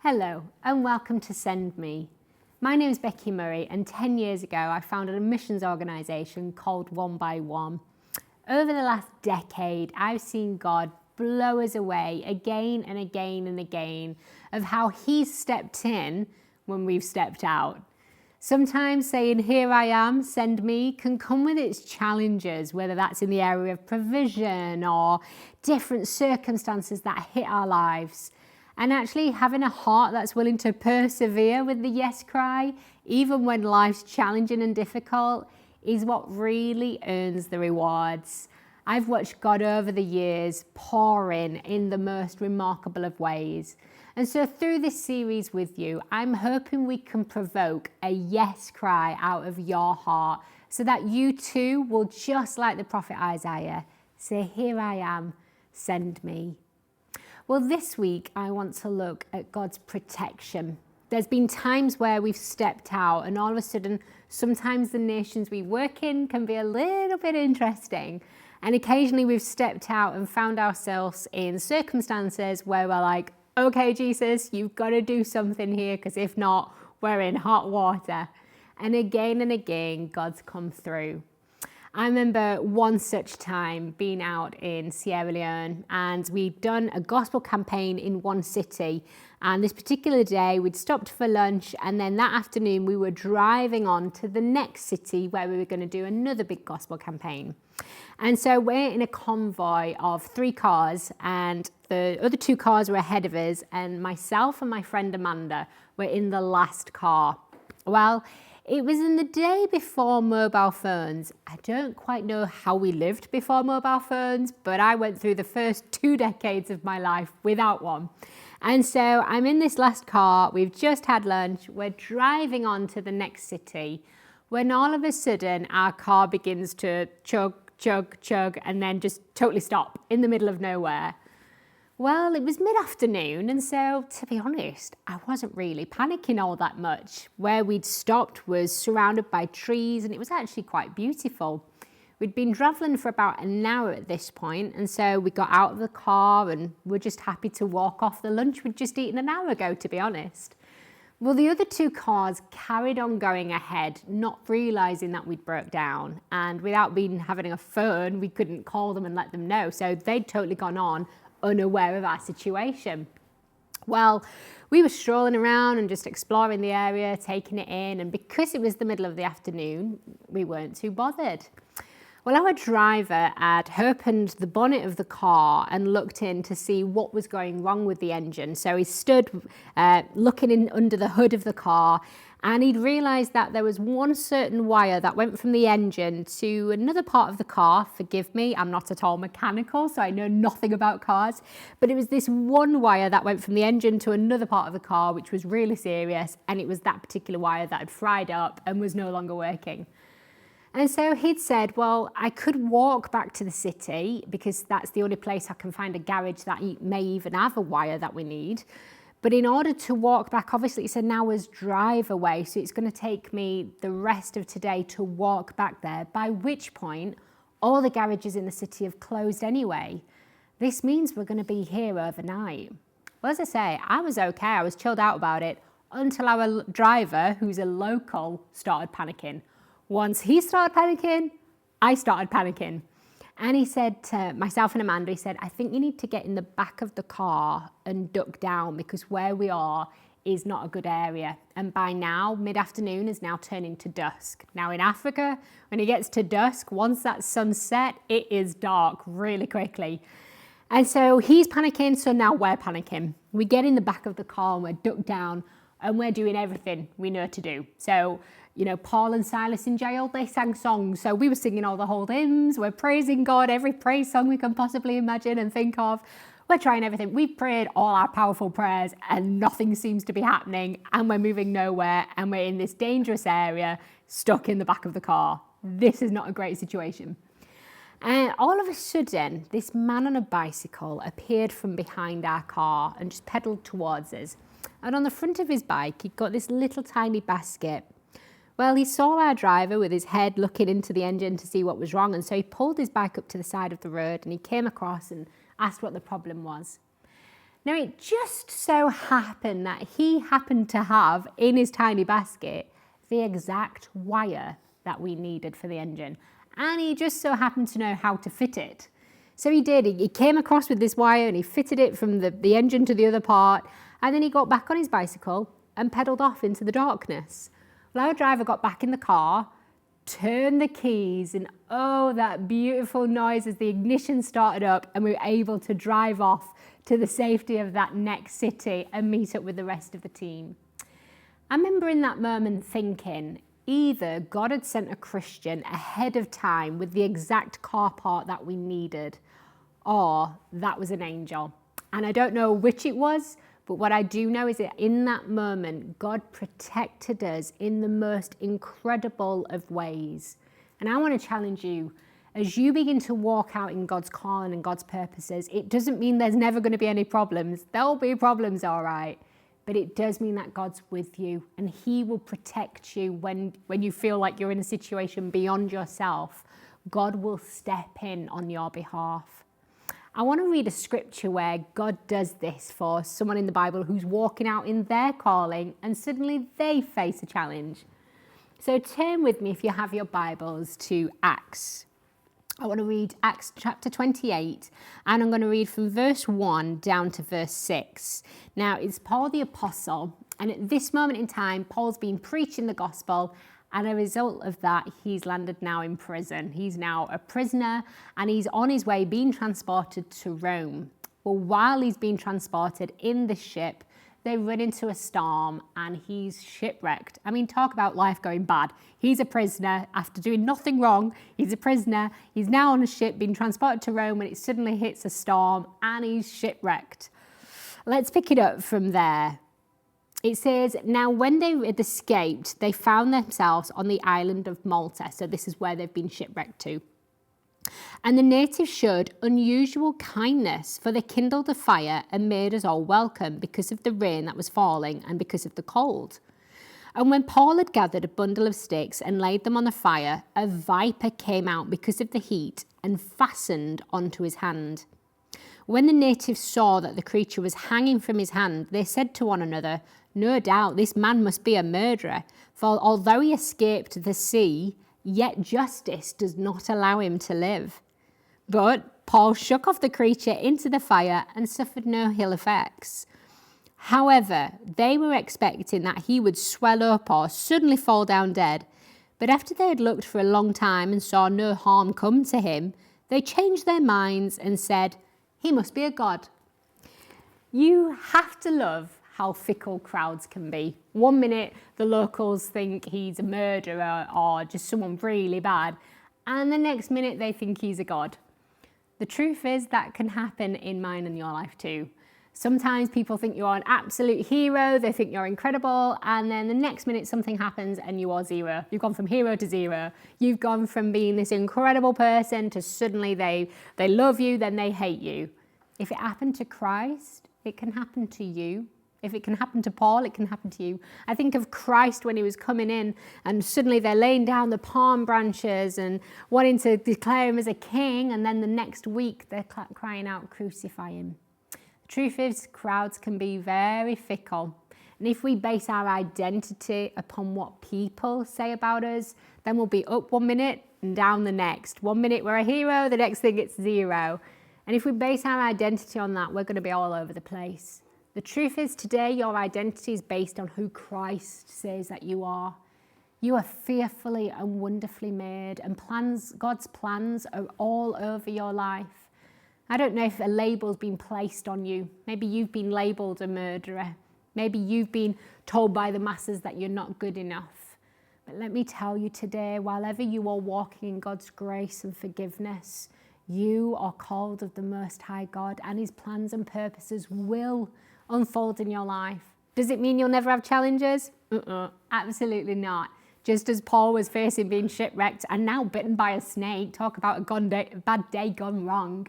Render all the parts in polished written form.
Hello and welcome to Send Me. My name is Becky Murray and 10 years ago I founded a missions organisation called One by One. Over the last decade I've seen God blow us away again and again and again of how He's stepped in when we've stepped out. Sometimes saying, "Here I am, send me," can come with its challenges, whether that's in the area of provision or different circumstances that hit our lives. And actually having a heart that's willing to persevere with the yes cry, even when life's challenging and difficult, is what really earns the rewards. I've watched God over the years pour in the most remarkable of ways. And so through this series with you, I'm hoping we can provoke a yes cry out of your heart so that you too will, just like the prophet Isaiah, say, "Here I am, send me." Well, this week I want to look at God's protection. There's been times where we've stepped out and all of a sudden, sometimes the nations we work in can be a little bit interesting. And occasionally we've stepped out and found ourselves in circumstances where we're like, "Okay, Jesus, you've got to do something here, because if not, we're in hot water." And again, God's come through. I remember one such time being out in Sierra Leone, and we'd done a gospel campaign in one city. And this particular day we'd stopped for lunch, and then that afternoon we were driving on to the next city where we were going to do another big gospel campaign. And so we're in a convoy of 3 cars, and the other 2 cars were ahead of us, and myself and my friend Amanda were in the last car. Well, it was in the day before mobile phones. I don't quite know how we lived before mobile phones, but I went through the first 2 decades of my life without one. And so I'm in this last car, we've just had lunch, we're driving on to the next city, when all of a sudden our car begins to chug, and then just totally stop in the middle of nowhere. Well, it was mid-afternoon, and so, to be honest, I wasn't really panicking all that much. Where we'd stopped was surrounded by trees, and it was actually quite beautiful. We'd been travelling for about an hour at this point, and so we got out of the car and were just happy to walk off the lunch we'd just eaten an hour ago, to be honest. Well, the other 2 cars carried on going ahead, not realising that we'd broke down, and without having a phone, we couldn't call them and let them know, so they'd totally gone on, unaware of our situation. Well, we were strolling around and just exploring the area, taking it in, and because it was the middle of the afternoon, we weren't too bothered. Well, our driver had opened the bonnet of the car and looked in to see what was going wrong with the engine. So he stood looking in under the hood of the car, and he'd realised that there was one certain wire that went from the engine to another part of the car. Forgive me, I'm not at all mechanical, so I know nothing about cars. But it was this one wire that went from the engine to another part of the car, which was really serious. And it was that particular wire that had fried up and was no longer working. And so he'd said, well, I could walk back to the city because that's the only place I can find a garage that may even have a wire that we need. But in order to walk back, obviously it's an hour's drive away, so it's going to take me the rest of today to walk back there, by which point all the garages in the city have closed anyway. This means we're going to be here overnight. Well, as I say, I was okay, I was chilled out about it until our driver, who's a local, started panicking. Once he started panicking, I started panicking. And he said to myself and Amanda, he said, "I think you need to get in the back of the car and duck down, because where we are is not a good area." And by now, mid-afternoon is now turning to dusk. Now in Africa, when it gets to dusk, once that sun's set, it is dark really quickly. And so he's panicking, so now we're panicking. We get in the back of the car and we're ducked down and we're doing everything we know to do. So, Paul and Silas in jail, they sang songs. So we were singing all the whole hymns. We're praising God, every praise song we can possibly imagine and think of. We're trying everything. We've prayed all our powerful prayers and nothing seems to be happening. And we're moving nowhere. And we're in this dangerous area, stuck in the back of the car. This is not a great situation. And all of a sudden, this man on a bicycle appeared from behind our car and just pedalled towards us. And on the front of his bike, he'd got this little tiny basket. Well, he saw our driver with his head looking into the engine to see what was wrong, and so he pulled his bike up to the side of the road and he came across and asked what the problem was. Now, it just so happened that he happened to have in his tiny basket the exact wire that we needed for the engine. And he just so happened to know how to fit it. So he did. He came across with this wire and he fitted it from the engine to the other part. And then he got back on his bicycle and pedalled off into the darkness. Well, our driver got back in the car, turned the keys, and oh, that beautiful noise as the ignition started up, and we were able to drive off to the safety of that next city and meet up with the rest of the team. I remember in that moment thinking, either God had sent a Christian ahead of time with the exact car part that we needed, or that was an angel. And I don't know which it was, but what I do know is that in that moment, God protected us in the most incredible of ways. And I want to challenge you, as you begin to walk out in God's calling and God's purposes, it doesn't mean there's never going to be any problems. There'll be problems, all right. But it does mean that God's with you and he will protect you when you feel like you're in a situation beyond yourself. God will step in on your behalf. I want to read a scripture where God does this for someone in the Bible who's walking out in their calling and suddenly they face a challenge. So turn with me, if you have your Bibles, to Acts. I want to read Acts chapter 28, and I'm going to read from verse 1 down to verse 6. Now, it's Paul the Apostle, and at this moment in time, Paul's been preaching the gospel, and as a result of that, he's landed now in prison. He's now a prisoner, and he's on his way being transported to Rome. Well, while he's being transported in the ship, they run into a storm and he's shipwrecked. I mean, talk about life going bad. He's a prisoner after doing nothing wrong. He's a prisoner. He's now on a ship being transported to Rome and it suddenly hits a storm and he's shipwrecked. Let's pick it up from there. It says, now when they had escaped, they found themselves on the island of Malta. So this is where they've been shipwrecked to. And the natives showed unusual kindness, for they kindled a fire and made us all welcome because of the rain that was falling and because of the cold. And when Paul had gathered a bundle of sticks and laid them on the fire, a viper came out because of the heat and fastened onto his hand. When the natives saw that the creature was hanging from his hand, they said to one another, no doubt this man must be a murderer, for although he escaped the sea, yet justice does not allow him to live. But Paul shook off the creature into the fire and suffered no ill effects. However, they were expecting that he would swell up or suddenly fall down dead. But after they had looked for a long time and saw no harm come to him, they changed their minds and said, he must be a god. You have to love how fickle crowds can be. 1 minute, the locals think he's a murderer or just someone really bad, and the next minute they think he's a god. The truth is that can happen in mine and your life too. Sometimes people think you're an absolute hero, they think you're incredible, and then the next minute something happens and you are zero. You've gone from hero to zero. You've gone from being this incredible person to suddenly they love you, then they hate you. If it happened to Christ, it can happen to you. If it can happen to Paul, it can happen to you. I think of Christ when he was coming in and suddenly they're laying down the palm branches and wanting to declare him as a king, and then the next week they're crying out, crucify him. The truth is, crowds can be very fickle. And if we base our identity upon what people say about us, then we'll be up 1 minute and down the next. 1 minute we're a hero, the next thing it's zero. And if we base our identity on that, we're going to be all over the place. The truth is, today your identity is based on who Christ says that you are. You are fearfully and wonderfully made, and God's plans are all over your life. I don't know if a label's been placed on you. Maybe you've been labelled a murderer. Maybe you've been told by the masses that you're not good enough. But let me tell you today, while ever you are walking in God's grace and forgiveness, you are called of the Most High God, and his plans and purposes will unfold in your life. Does it mean you'll never have challenges? Absolutely not. Just as Paul was facing being shipwrecked and now bitten by a snake, talk about a bad day gone wrong.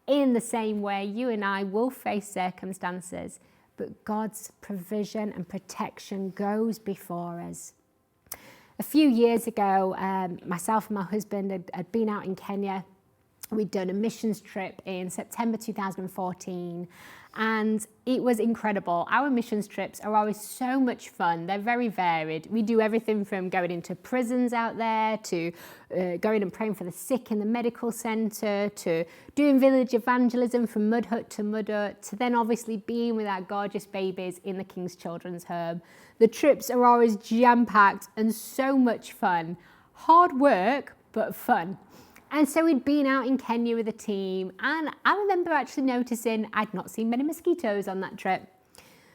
In the same way, you and I will face circumstances, but God's provision and protection goes before us. A few years ago, myself and my husband had been out in Kenya, We'd done a missions trip in September 2014, and it was incredible. Our missions trips are always so much fun. They're very varied. We do everything from going into prisons out there to going and praying for the sick in the medical centre, to doing village evangelism from mud hut to mud hut, to then obviously being with our gorgeous babies in the King's Children's Home. The trips are always jam-packed and so much fun. Hard work, but fun. And so we'd been out in Kenya with a team, and I remember actually noticing I'd not seen many mosquitoes on that trip.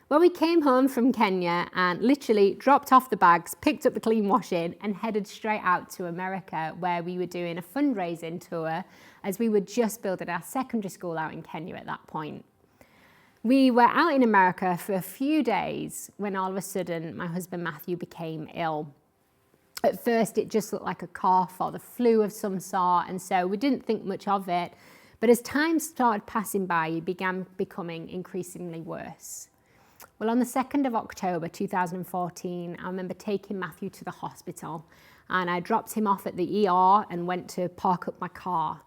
Well, we came home from Kenya and literally dropped off the bags, picked up the clean washing and headed straight out to America, where we were doing a fundraising tour as we were just building our secondary school out in Kenya at that point. We were out in America for a few days when all of a sudden my husband Matthew became ill. At first, it just looked like a cough or the flu of some sort, and so we didn't think much of it. But as time started passing by, it began becoming increasingly worse. Well, on the 2nd of October 2014, I remember taking Matthew to the hospital, and I dropped him off at the ER and went to park up my car.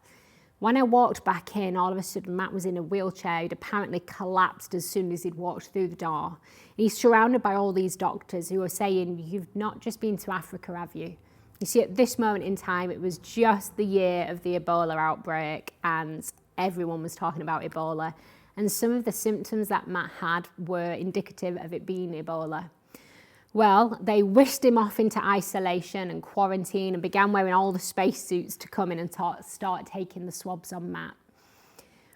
When I walked back in, all of a sudden Matt was in a wheelchair. He'd apparently collapsed as soon as he'd walked through the door. He's surrounded by all these doctors who are saying, "You've not just been to Africa, have you?" You see, at this moment in time, it was just the year of the Ebola outbreak, and everyone was talking about Ebola. And some of the symptoms that Matt had were indicative of it being Ebola. Well, they whisked him off into isolation and quarantine and began wearing all the spacesuits to come in and start taking the swabs on Matt.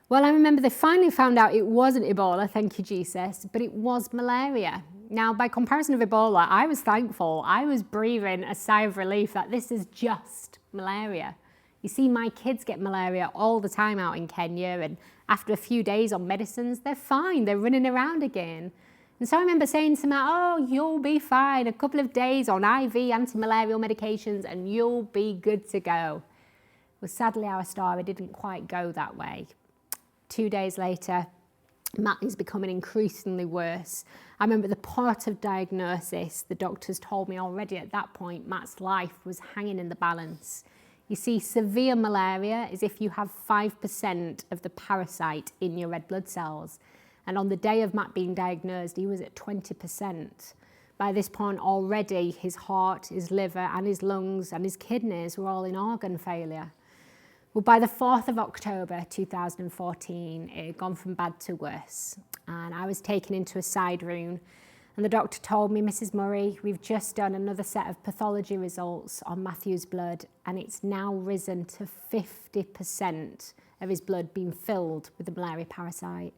Well, I remember they finally found out it wasn't Ebola, thank you, Jesus, but it was malaria. Now, by comparison of Ebola, I was thankful. I was breathing a sigh of relief that this is just malaria. You see, my kids get malaria all the time out in Kenya, and after a few days on medicines, they're fine. They're running around again. And so I remember saying to Matt, "Oh, you'll be fine. A couple of days on IV anti-malarial medications and you'll be good to go." Well, sadly, our story didn't quite go that way. 2 days later, Matt is becoming increasingly worse. I remember the part of diagnosis, the doctors told me already at that point, Matt's life was hanging in the balance. You see, severe malaria is if you have 5% of the parasite in your red blood cells. And on the day of Matt being diagnosed, he was at 20%. By this point already, his heart, his liver and his lungs and his kidneys were all in organ failure. Well, by the 4th of October 2014, it had gone from bad to worse. And I was taken into a side room, and the doctor told me, "Mrs. Murray, we've just done another set of pathology results on Matthew's blood, and it's now risen to 50% of his blood being filled with the malaria parasite."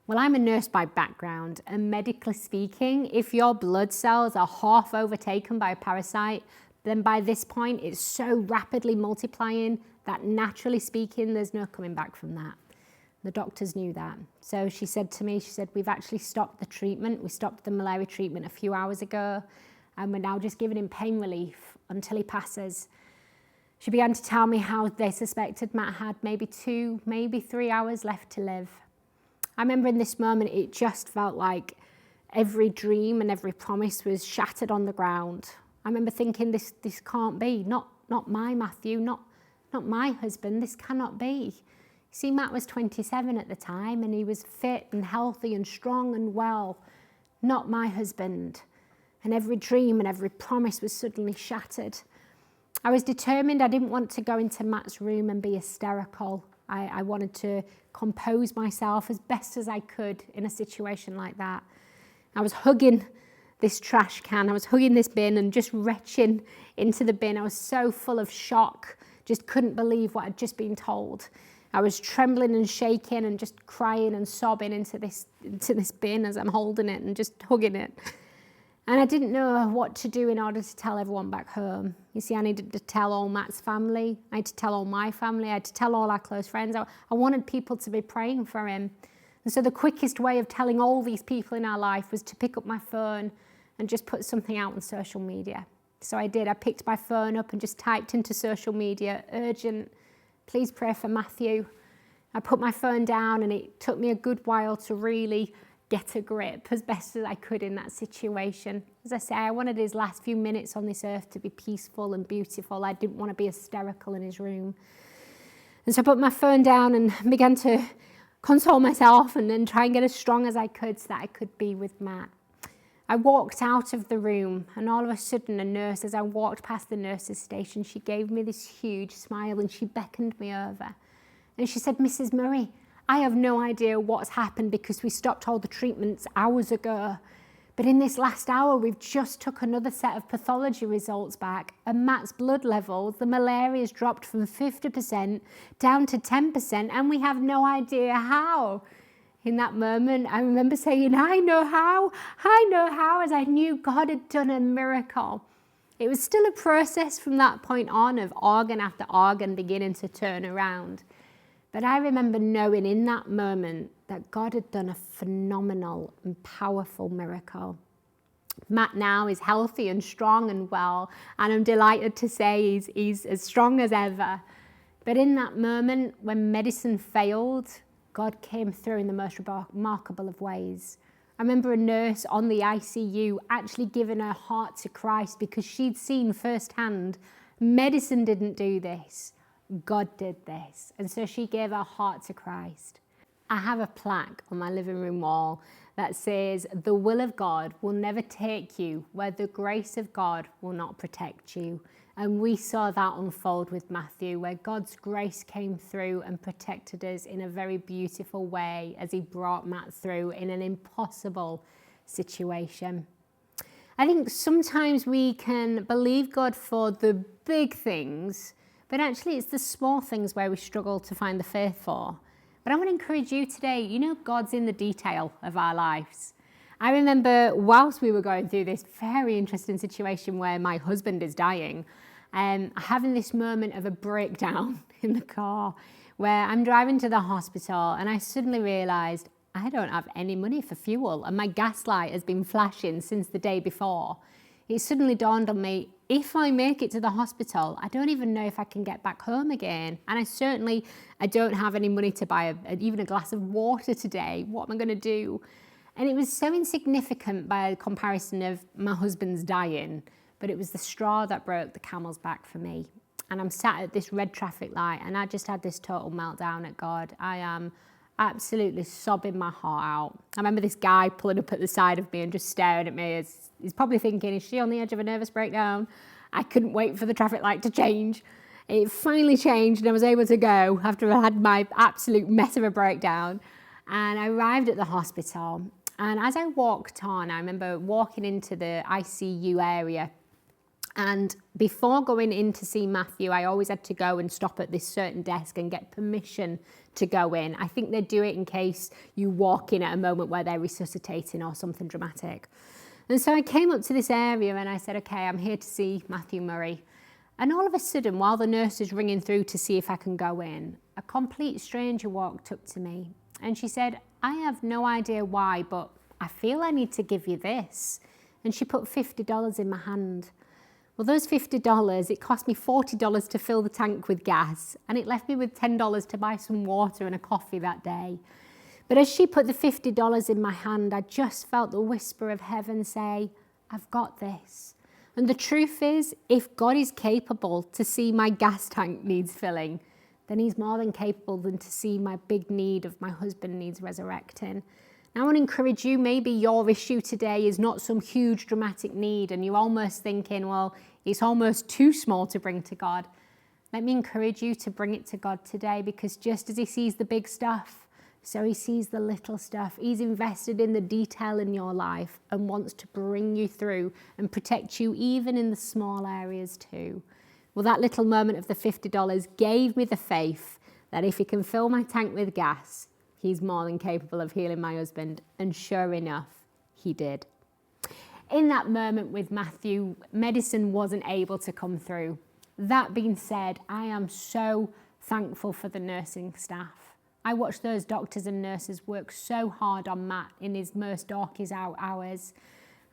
Well, I'm a nurse by background, and medically speaking, if your blood cells are half overtaken by a parasite, then by this point it's so rapidly multiplying that naturally speaking, there's no coming back from that. The doctors knew that. So she said to me, "We've actually stopped the treatment. We stopped the malaria treatment a few hours ago, and we're now just giving him pain relief until he passes." She began to tell me how they suspected Matt had maybe 2, maybe 3 hours left to live. I remember in this moment, it just felt like every dream and every promise was shattered on the ground. I remember thinking, this can't be, not my Matthew, not my husband, this cannot be. See, Matt was 27 at the time, and he was fit and healthy and strong and well, not my husband. And every dream and every promise was suddenly shattered. I was determined. I didn't want to go into Matt's room and be hysterical. I wanted to compose myself as best as I could in a situation like that. I was hugging this trash can, I was hugging this bin and just retching into the bin. I was so full of shock, just couldn't believe what I'd just been told. I was trembling and shaking and just crying and sobbing into this bin as I'm holding it and just hugging it. And I didn't know what to do in order to tell everyone back home. You see, I needed to tell all Matt's family. I had to tell all my family. I had to tell all our close friends. I wanted people to be praying for him. And so the quickest way of telling all these people in our life was to pick up my phone and just put something out on social media. So I did. I picked my phone up and just typed into social media, "Urgent, please pray for Matthew." I put my phone down, and it took me a good while to really get a grip as best as I could in that situation. As I say, I wanted his last few minutes on this earth to be peaceful and beautiful. I didn't want to be hysterical in his room. And so I put my phone down and began to console myself and then try and get as strong as I could so that I could be with Matt. I walked out of the room, and all of a sudden a nurse, as I walked past the nurse's station, she gave me this huge smile and she beckoned me over. And she said, "Mrs. Murray, I have no idea what's happened because we stopped all the treatments hours ago. But in this last hour, we've just took another set of pathology results back, and Matt's blood levels, the malaria's dropped from 50% down to 10%, and we have no idea how." In that moment, I remember saying, I know how, as I knew God had done a miracle. It was still a process from that point on of organ after organ beginning to turn around. But I remember knowing in that moment that God had done a phenomenal and powerful miracle. Matt now is healthy and strong and well, and I'm delighted to say he's as strong as ever. But in that moment when medicine failed, God came through in the most remarkable of ways. I remember a nurse on the ICU actually giving her heart to Christ because she'd seen firsthand, medicine didn't do this, God did this. And so she gave her heart to Christ. I have a plaque on my living room wall that says, "The will of God will never take you where the grace of God will not protect you." And we saw that unfold with Matthew, where God's grace came through and protected us in a very beautiful way as he brought Matt through in an impossible situation. I think sometimes we can believe God for the big things, but actually it's the small things where we struggle to find the faith for. But I want to encourage you today, God's in the detail of our lives. I remember whilst we were going through this very interesting situation where my husband is dying, having this moment of a breakdown in the car where I'm driving to the hospital and I suddenly realised I don't have any money for fuel and my gas light has been flashing since the day before. It suddenly dawned on me, if I make it to the hospital, I don't even know if I can get back home again. And I don't have any money to buy even a glass of water today. What am I going to do? And it was so insignificant by comparison of my husband's dying, but it was the straw that broke the camel's back for me. And I'm sat at this red traffic light and I just had this total meltdown at God. I am absolutely sobbing my heart out. I remember this guy pulling up at the side of me and just staring at me. He's probably thinking, is she on the edge of a nervous breakdown? I couldn't wait for the traffic light to change. It finally changed and I was able to go after I had my absolute mess of a breakdown. And I arrived at the hospital. And as I walked on, I remember walking into the ICU area. And before going in to see Matthew, I always had to go and stop at this certain desk and get permission to go in. I think they do it in case you walk in at a moment where they're resuscitating or something dramatic. And so I came up to this area and I said, okay, I'm here to see Matthew Murray. And all of a sudden, while the nurse is ringing through to see if I can go in, a complete stranger walked up to me and she said, I have no idea why, but I feel I need to give you this. And she put $50 in my hand. Well, those $50, it cost me $40 to fill the tank with gas, and it left me with $10 to buy some water and a coffee that day. But as she put the $50 in my hand, I just felt the whisper of heaven say, I've got this. And the truth is, if God is capable to see my gas tank needs filling, then he's more than capable than to see my big need of my husband needs resurrecting. I want to encourage you, maybe your issue today is not some huge dramatic need and you're almost thinking, well, it's almost too small to bring to God. Let me encourage you to bring it to God today, because just as he sees the big stuff, so he sees the little stuff. He's invested in the detail in your life and wants to bring you through and protect you even in the small areas too. Well, that little moment of the $50 gave me the faith that if he can fill my tank with gas, he's more than capable of healing my husband. And sure enough, he did. In that moment with Matthew, medicine wasn't able to come through. That being said, I am so thankful for the nursing staff. I watched those doctors and nurses work so hard on Matt in his most darkest hours.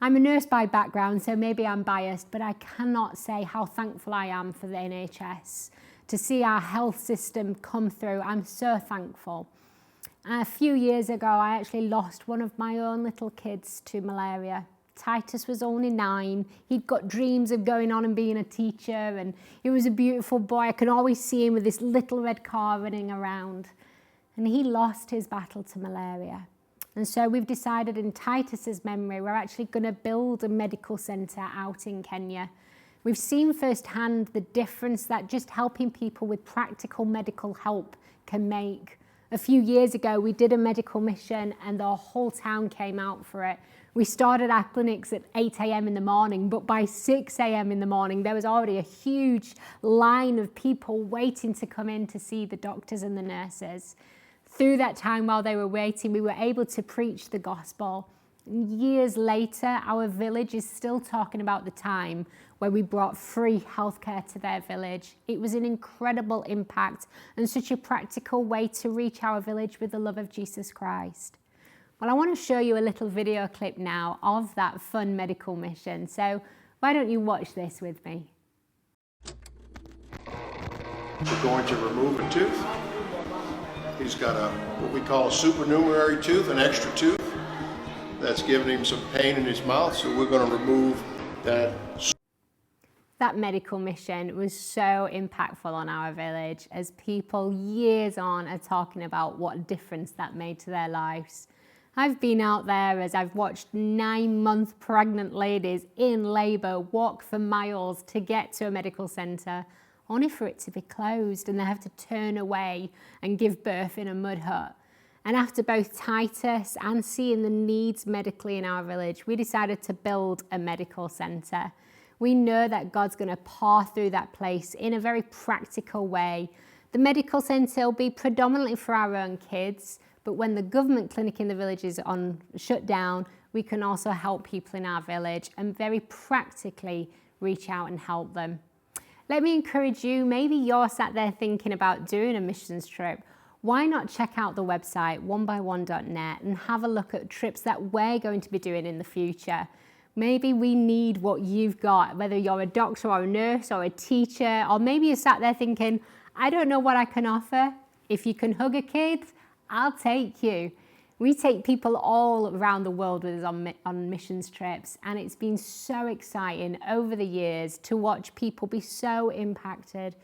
I'm a nurse by background, so maybe I'm biased, but I cannot say how thankful I am for the NHS. To see our health system come through, I'm so thankful. A few years ago, I actually lost one of my own little kids to malaria. Titus was only 9. He'd got dreams of going on and being a teacher, and he was a beautiful boy. I can always see him with this little red car running around. And he lost his battle to malaria. And so we've decided in Titus's memory, we're actually going to build a medical centre out in Kenya. We've seen firsthand the difference that just helping people with practical medical help can make. A few years ago, we did a medical mission and the whole town came out for it. We started our clinics at 8 a.m. in the morning, but by 6 a.m. in the morning, there was already a huge line of people waiting to come in to see the doctors and the nurses. Through that time while they were waiting, we were able to preach the gospel. Years later, our village is still talking about the time where we brought free healthcare to their village. It was an incredible impact and such a practical way to reach our village with the love of Jesus Christ. Well, I want to show you a little video clip now of that fun medical mission. So why don't you watch this with me? We're going to remove a tooth. He's got what we call a supernumerary tooth, an extra tooth that's giving him some pain in his mouth, so we're going to remove that. That medical mission was so impactful on our village as people years on are talking about what difference that made to their lives. I've been out there as I've watched 9-month pregnant ladies in labour walk for miles to get to a medical centre, only for it to be closed and they have to turn away and give birth in a mud hut. And after both Titus and seeing the needs medically in our village, we decided to build a medical centre. We know that God's going to pour through that place in a very practical way. The medical centre will be predominantly for our own kids, but when the government clinic in the village is on shut down, we can also help people in our village and very practically reach out and help them. Let me encourage you, maybe you're sat there thinking about doing a missions trip. Why not check out the website onebyone.net and have a look at trips that we're going to be doing in the future. Maybe we need what you've got, whether you're a doctor or a nurse or a teacher, or maybe you're sat there thinking, I don't know what I can offer. If you can hug a kid, I'll take you. We take people all around the world with us on missions trips, and it's been so exciting over the years to watch people be so impacted.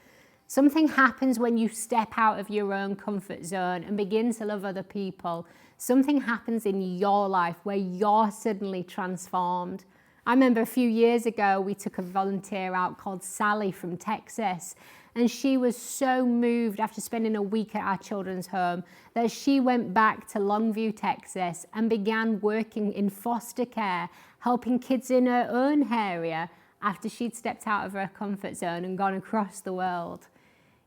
Something happens when you step out of your own comfort zone and begin to love other people. Something happens in your life where you're suddenly transformed. I remember a few years ago, we took a volunteer out called Sally from Texas, and she was so moved after spending a week at our children's home that she went back to Longview, Texas and began working in foster care, helping kids in her own area after she'd stepped out of her comfort zone and gone across the world.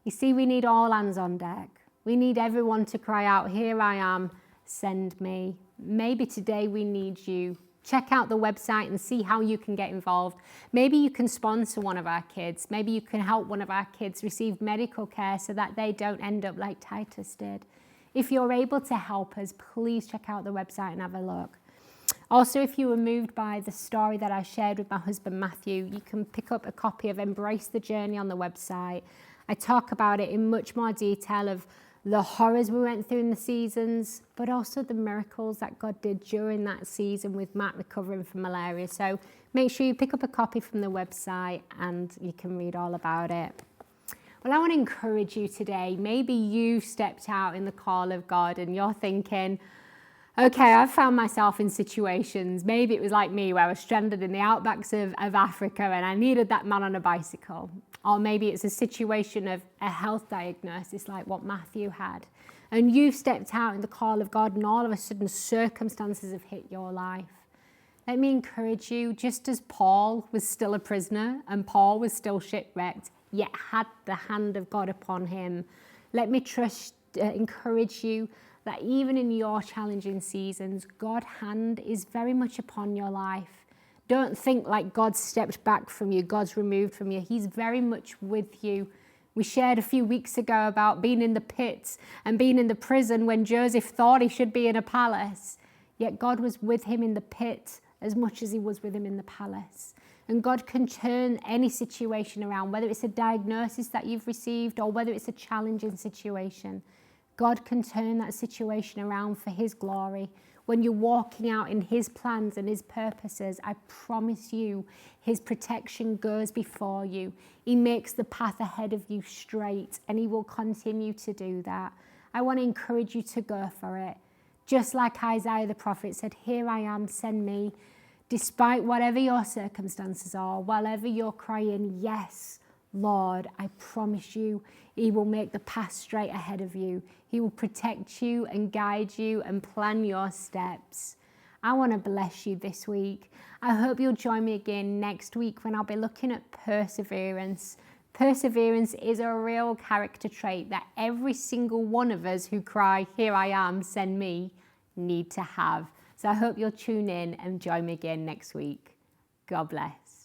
You see, we need all hands on deck. We need everyone to cry out, here I am, send me. Maybe today we need you. Check out the website and see how you can get involved. Maybe you can sponsor one of our kids. Maybe you can help one of our kids receive medical care so that they don't end up like Titus did. If you're able to help us, please check out the website and have a look. Also, if you were moved by the story that I shared with my husband Matthew, you can pick up a copy of Embrace the Journey on the website. I talk about it in much more detail of the horrors we went through in the seasons, but also the miracles that God did during that season with Matt recovering from malaria. So make sure you pick up a copy from the website and you can read all about it. Well, I want to encourage you today. Maybe you stepped out in the call of God and you're thinking, okay, I've found myself in situations, maybe it was like me where I was stranded in the outbacks of Africa and I needed that man on a bicycle. Or maybe it's a situation of a health diagnosis like what Matthew had. And you've stepped out in the call of God and all of a sudden circumstances have hit your life. Let me encourage you, just as Paul was still a prisoner and Paul was still shipwrecked, yet had the hand of God upon him, let me encourage you that even in your challenging seasons, God's hand is very much upon your life. Don't think like God's stepped back from you, God's removed from you. He's very much with you. We shared a few weeks ago about being in the pits and being in the prison when Joseph thought he should be in a palace. Yet God was with him in the pit as much as he was with him in the palace. And God can turn any situation around, whether it's a diagnosis that you've received or whether it's a challenging situation. God can turn that situation around for his glory. when you're walking out in his plans and his purposes, I promise you, his protection goes before you. He makes the path ahead of you straight, and he will continue to do that. I want to encourage you to go for it. Just like Isaiah the prophet said, here I am, send me. Despite whatever your circumstances are, whatever you're crying, yes, Lord, I promise you, he will make the path straight ahead of you. He will protect you and guide you and plan your steps. I want to bless you this week. I hope you'll join me again next week when I'll be looking at perseverance. Perseverance is a real character trait that every single one of us who cry, here I am, send me, need to have. So I hope you'll tune in and join me again next week. God bless.